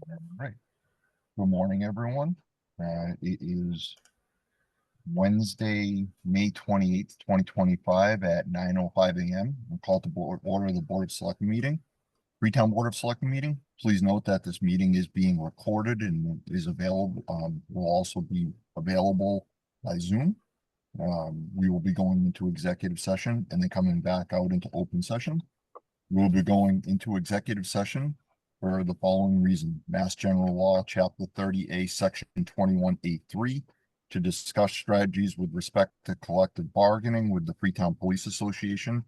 All right. Good morning, everyone. It is Wednesday, May 28th, 2025 at 9:05 a.m. We'll call to order the Board of Selectmen meeting. Freetown Board of Selectmen meeting. Please note that this meeting is being recorded and is available, will also be available by Zoom. We will be going into executive session and then coming back out into open session. We'll be going into executive session for the following reason: Mass General Law, Chapter 30A, Section 21A3, to discuss strategies with respect to collective bargaining with the Freetown Police Association,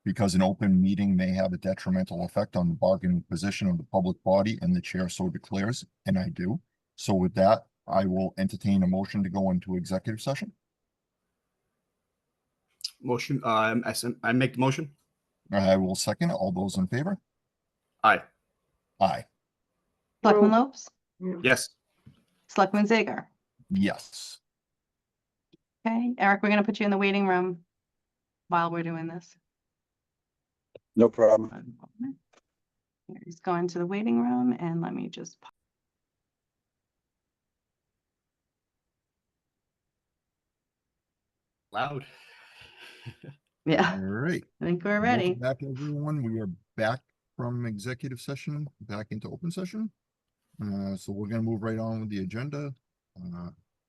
because an open meeting may have a detrimental effect on the bargaining position of the public body, and the chair so declares, and I do. So with that, I will entertain a motion to go into executive session. Motion. I make the motion. I will second it. All those in favor? Aye. Aye. Selectman Lopes, Yes. Selectman Zager. Yes. Okay, Eric, we're gonna put you in the waiting room while we're doing this. No problem. He's going to the waiting room, and let me just. Loud. Yeah, All right. I think we're Welcome ready. back, everyone. We are back from executive session, back into open session. So we're gonna move right on with the agenda.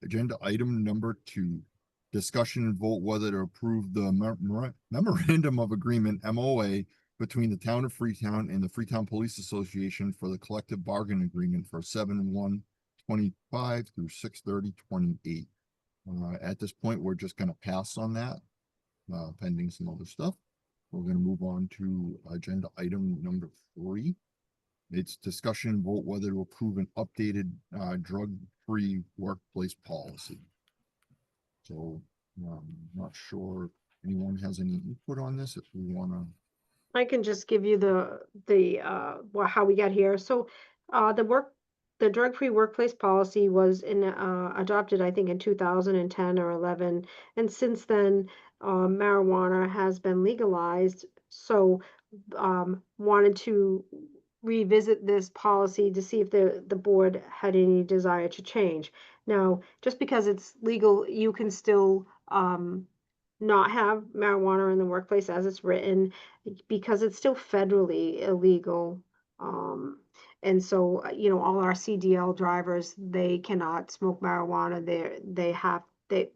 Agenda item number 2, discussion and vote whether to approve the memorandum of agreement, MOA, between the town of Freetown and the Freetown Police Association for the collective bargaining agreement for 7/1/25 through 6/30/28. At this point, we're just gonna pass on that, pending some other stuff. We're gonna move on to agenda item number 3. It's discussion and vote whether to approve an updated drug-free workplace policy. So not sure if anyone has any input on this, if we wanna. I can just give you how we got here. So the drug-free workplace policy was adopted, I think, in 2010 or 11, and since then marijuana has been legalized. So wanted to revisit this policy to see if the board had any desire to change. Now, just because it's legal, you can still not have marijuana in the workplace as it's written, because it's still federally illegal. And so, all our CDL drivers, they cannot smoke marijuana.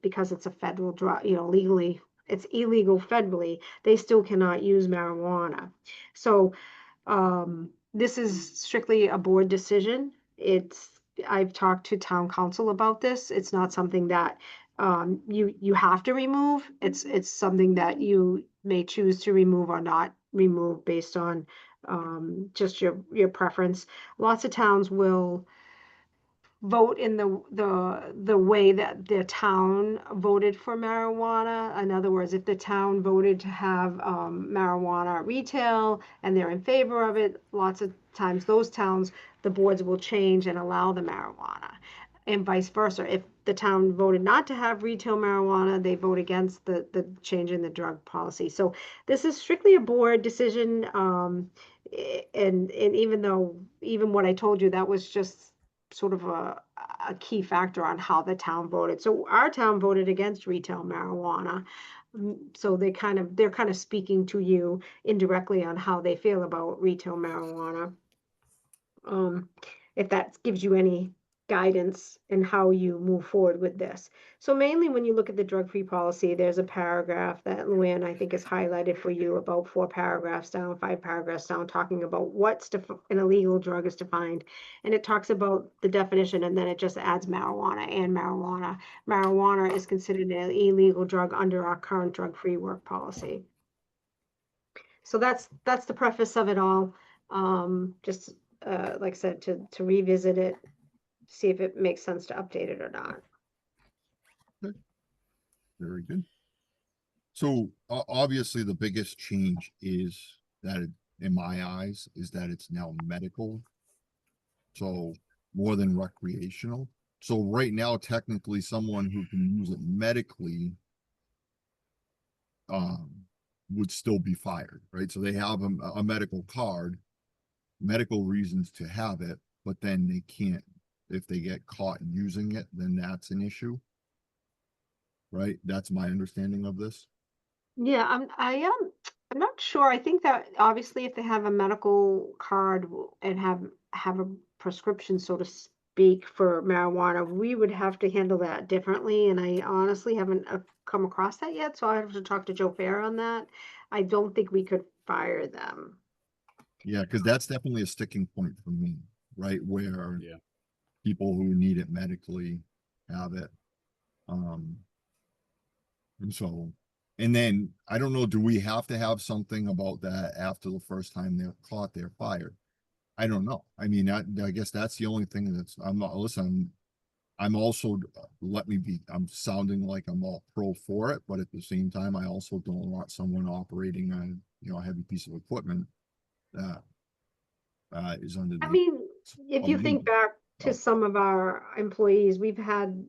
Because it's a federal drug, legally, it's illegal federally, they still cannot use marijuana. So, this is strictly a board decision. I've talked to town council about this. It's not something that you have to remove. It's something that you may choose to remove or not remove based on just your preference. Lots of towns will vote in the way that the town voted for marijuana. In other words, if the town voted to have marijuana retail and they're in favor of it, lots of times those towns, the boards will change and allow the marijuana, and vice versa. If the town voted not to have retail marijuana, they vote against the change in the drug policy. So this is strictly a board decision. And even what I told you, that was just sort of a key factor on how the town voted. So our town voted against retail marijuana. So they're kind of speaking to you indirectly on how they feel about retail marijuana. If that gives you any guidance in how you move forward with this. So mainly when you look at the drug-free policy, there's a paragraph that Luann, I think, is highlighted for you, about 4 paragraphs down, 5 paragraphs down, talking about what's an illegal drug is defined. And it talks about the definition, and then it just adds marijuana and marijuana. Marijuana is considered an illegal drug under our current drug-free work policy. So that's the preface of it all. Just like I said, to revisit it, see if it makes sense to update it or not. Okay. Very good. So obviously the biggest change is that in my eyes, is that it's now medical. So more than recreational. So right now, technically someone who can use it medically would still be fired, right? So they have a medical card, medical reasons to have it, but then they can't, if they get caught using it, then that's an issue. Right? That's my understanding of this. Yeah, I'm not sure. I think that obviously if they have a medical card and have a prescription, so to speak, for marijuana, we would have to handle that differently. And I honestly haven't come across that yet, so I have to talk to Joe Fair on that. I don't think we could fire them. Yeah, because that's definitely a sticking point for me, right? Where Yeah. people who need it medically have it. And so, and then I don't know, do we have to have something about that after the first time they're caught, they're fired? I don't know. I mean, I guess that's the only thing that's, I'm not, listen, I'm also, I'm sounding like I'm all pro for it, but at the same time, I also don't want someone operating on, a heavy piece of equipment that is under I the. mean, if of you me. think back to Oh. some of our employees, we've had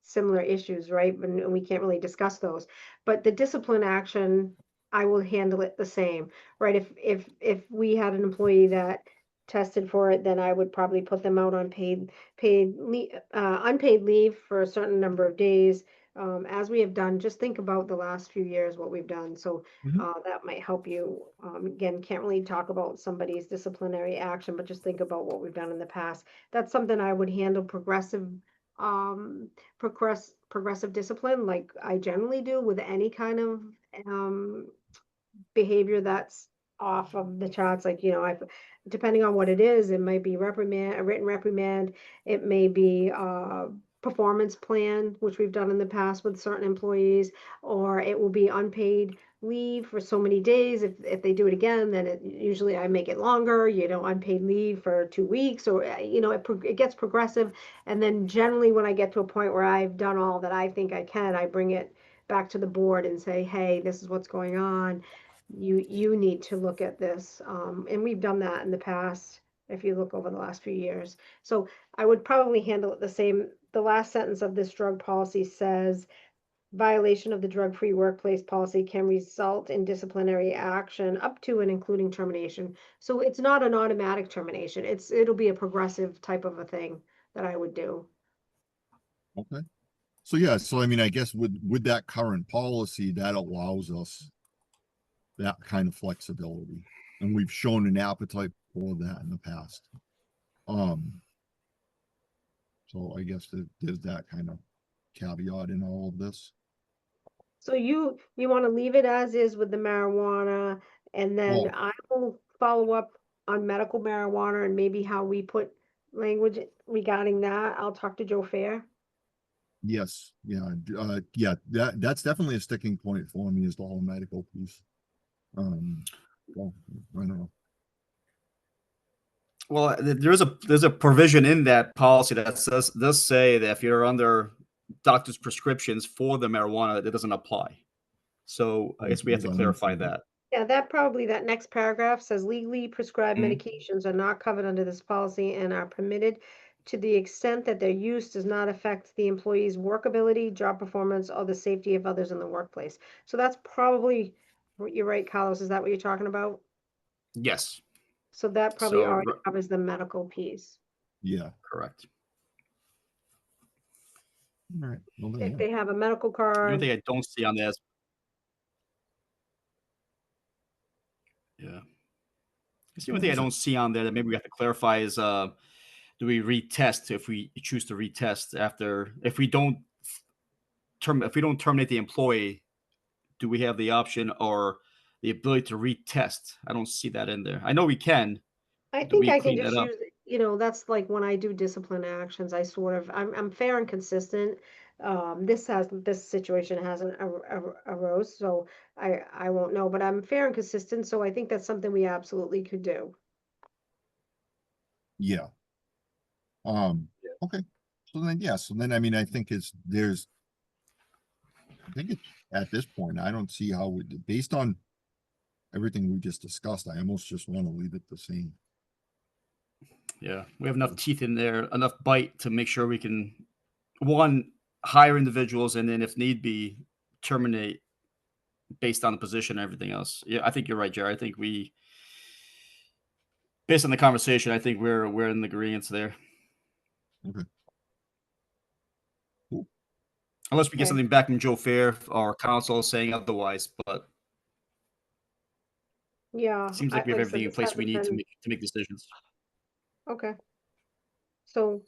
similar issues, right? And we can't really discuss those. But the discipline action, I will handle it the same, right? If we had an employee that tested for it, then I would probably put them out on unpaid leave for a certain number of days. As we have done, just think about the last few years, what we've done. So Mhm. that might help you. Again, can't really talk about somebody's disciplinary action, but just think about what we've done in the past. That's something I would handle um, progressive discipline, like I generally do with any kind of um, behavior that's off of the charts. Like, depending on what it is, it might be a written reprimand, it may be a performance plan, which we've done in the past with certain employees, or it will be unpaid leave for so many days. If they do it again, then usually I make it longer, unpaid leave for 2 weeks, or it gets progressive. And then generally when I get to a point where I've done all that I think I can, I bring it back to the board and say, hey, this is what's going on. You need to look at this. And we've done that in the past, if you look over the last few years. So I would probably handle it the same. The last sentence of this drug policy says, violation of the drug-free workplace policy can result in disciplinary action up to and including termination. So it's not an automatic termination. It'll be a progressive type of a thing that I would do. Okay. So yeah, so I mean, I guess with that current policy, that allows us that kind of flexibility. And we've shown an appetite for that in the past. So I guess there's that kind of caveat in all of this. So you want to leave it as is with the marijuana, and then Well- I will follow up on medical marijuana and maybe how we put language regarding that. I'll talk to Joe Fair. Yes, yeah, that's definitely a sticking point for me is the whole medical piece. Well, I don't know. Well, there's a provision in that policy that does say that if you're under doctor's prescriptions for the marijuana, it doesn't apply. So I guess we have to clarify that. Yeah, that next paragraph says legally prescribed Mhm. medications are not covered under this policy and are permitted to the extent that their use does not affect the employee's workability, job performance, or the safety of others in the workplace. So that's probably, you're right, Carlos, is that what you're talking about? Yes, So that probably So, already covers the medical piece. Yeah. correct. All right. Well, then, If yeah. they have a medical The only card, thing I don't see on this. Yeah. The only thing I don't see on there that maybe we have to clarify is do we retest if we choose to retest after if we don't terminate the employee, do we have the option or the ability to retest? I don't see that in there. I know we can. I Do think we I can clean just that up? use, that's like when I do discipline actions, I'm fair and consistent. This situation hasn't arose, so I won't know, but I'm fair and consistent, so I think that's something we absolutely could do. Yeah. Okay. So then, I mean, I think I think it's at this point, I don't see how based on everything we just discussed, I almost just want to leave it the same. Yeah, we have enough teeth in there, enough bite to make sure we can one hire individuals and then if need be terminate based on the position and everything else. Yeah, I think you're right, Jerry. I think based on the conversation, I think we're in agreement there. Okay. Cool. Unless we get Okay. something back from Joe Fair or council saying otherwise, but Yeah. it seems like we have like I said, everything in this place we hasn't need to been- make decisions. Okay. So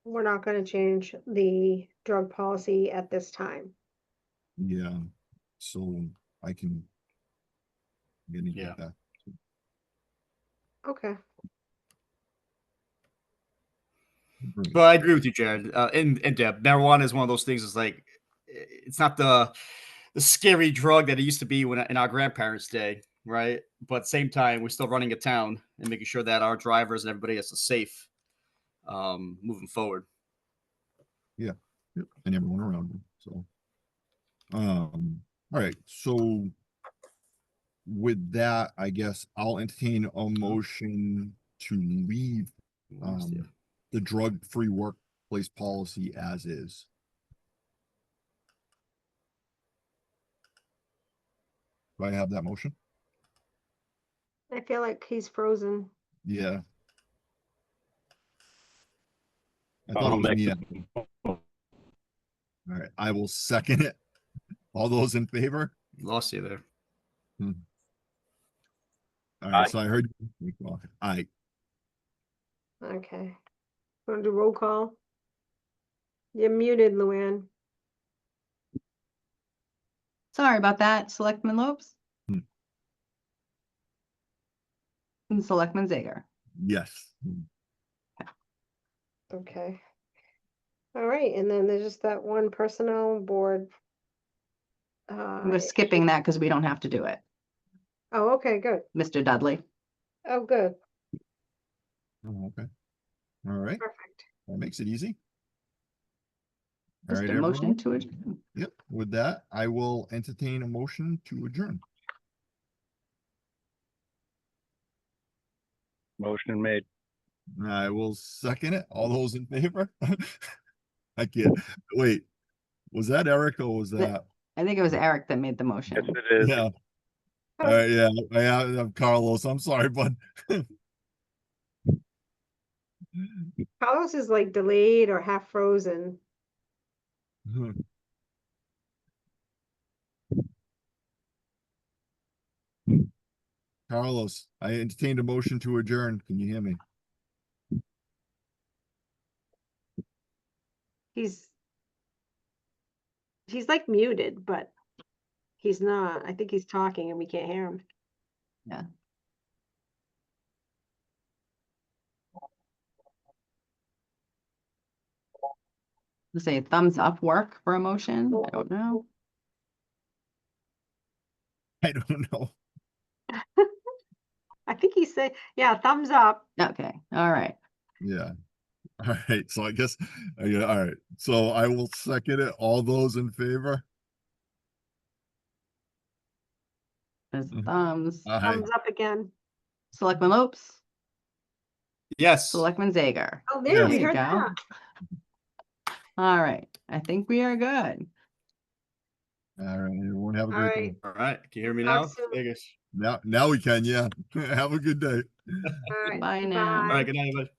we're not gonna change the drug policy at this time. Yeah, so I can. I'm gonna Yeah. get that. Okay. Great. But I agree with you, Jared. And Deb, marijuana is one of those things. It's like it's not the scary drug that it used to be when in our grandparents' day, right? But at the same time, we're still running a town and making sure that our drivers and everybody is safe moving forward. Yep, and everyone around them, so. All right, so. With that, I guess I'll entertain a motion to leave the drug-free workplace policy as is. Do I have that motion? I feel like he's frozen. Yeah. I I'll thought it was make me. the- All right, I will second it. All those in favor? Lost you there. All right, Aye. so I heard. Aye. Okay. Wanna do roll call? You're muted, Luann. Sorry about that. Selectman Lopes? Hmm. And Selectman Zager. Yes. Okay. All right, and then there's just that one personnel board. We're skipping that because we don't have to do it. Oh, okay, good. Mr. Dudley. Oh, good. Oh, okay. All right, Perfect. that makes it easy. All Just right, a motion everyone. to adjourn. Yep, with that, I will entertain a motion to adjourn. Motion made. I will second it. All those in favor? I can't, wait, was that Eric or was that? I think it was Eric that made the Yes, motion. it is. Yeah. All right, yeah, I'm Carlos. I'm sorry, bud. Carlos is like delayed or half frozen. Carlos, I entertained a motion to adjourn. Can you hear me? He's like muted, but he's not. I think he's talking and we can't hear him. To say thumbs up work for a motion? I don't know. I don't know. I think he said, yeah, thumbs up. Okay, all right. Yeah. All right, so I guess, yeah, all right, so I will second it. All those in favor? There's Mhm. thumbs. Aye. Thumbs up again. Selectman Lopes, Yes. Selectman Zager. Oh, there, Yes. we There you heard go. that. All right, I think we are good. All right, everyone have a All great right. day. All right. Can you hear me Talk now? soon. Vegas. Now we can, yeah. Have a good day. All right. Bye now. All right. Good night, everybody.